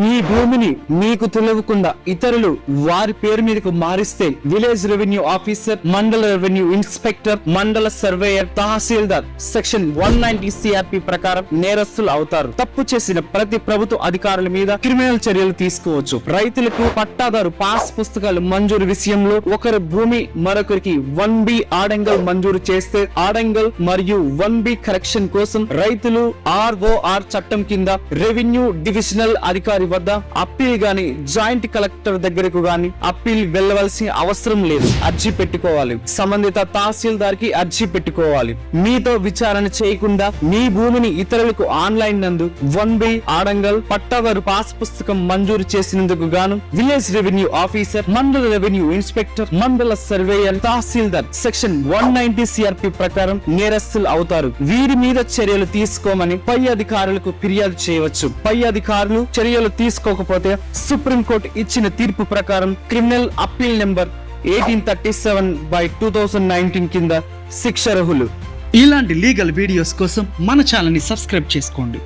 ఈ భూమిని మీకు తెలియకుండా ఇతరులు వారి పేరు మీదకు మారిస్తే విలేజ్ రెవెన్యూ ఆఫీసర్, మండల రెవెన్యూ ఇన్స్పెక్టర్, మండల సర్వేయర్, తహసీల్దార్ సెక్షన్ 190 సిఆర్పి ప్రకారం నేరస్తులు అవుతారు. తప్పు చేసిన ప్రతి ప్రభుత్వ అధికారుల మీద క్రిమినల్ చర్యలు తీసుకోవచ్చు. రైతులకు పట్టాదారు పాస్ పుస్తకాలు మంజూరు విషయంలో ఒకరి భూమి మరొకరికి 1B ఆడంగల్ మంజూరు చేస్తే ఆడంగల్ మరియు 1B కరెక్షన్ కోసం రైతులు ROR చట్టం కింద రెవెన్యూ డివిజనల్ అధికారి వద్ద అప్పీల్ గాని జాయింట్ కలెక్టర్ దగ్గరకు గాని అప్పీల్ వెళ్ళవలసిన అవసరం లేదు. అర్జీ పెట్టుకోవాలి. సంబంధిత తహసీల్దార్ కి అర్జీ పెట్టుకోవాలి. మీతో విచారణ చేయకుండా మీ భూమిని ఇతరులకు ఆన్లైన్ నందు 1B ఆడంగల్ పట్టాదారు పాస్ పుస్తకం మంజూరు చేసినందుకు గాను విలేజ్ రెవెన్యూ ఆఫీసర్, మండల రెవెన్యూ ఇన్స్పెక్టర్, మండల సర్వేయర్, తహసీల్దార్ సెక్షన్ 190 సిఆర్పి ప్రకారం నేరస్తులు అవుతారు. వీరి మీద చర్యలు తీసుకోమని పై అధికారులకు ఫిర్యాదు చేయవచ్చు. పై అధికారులు చర్యలు తీసుకోకపోతే సుప్రీంకోర్టు ఇచ్చిన తీర్పు ప్రకారం క్రిమినల్ అప్పీల్ నెంబర్ 1837/2019 కింద శిక్షార్హులు. ఇలాంటి లీగల్ వీడియోస్ కోసం మన ఛానల్ ని సబ్స్క్రైబ్ చేసుకోండి.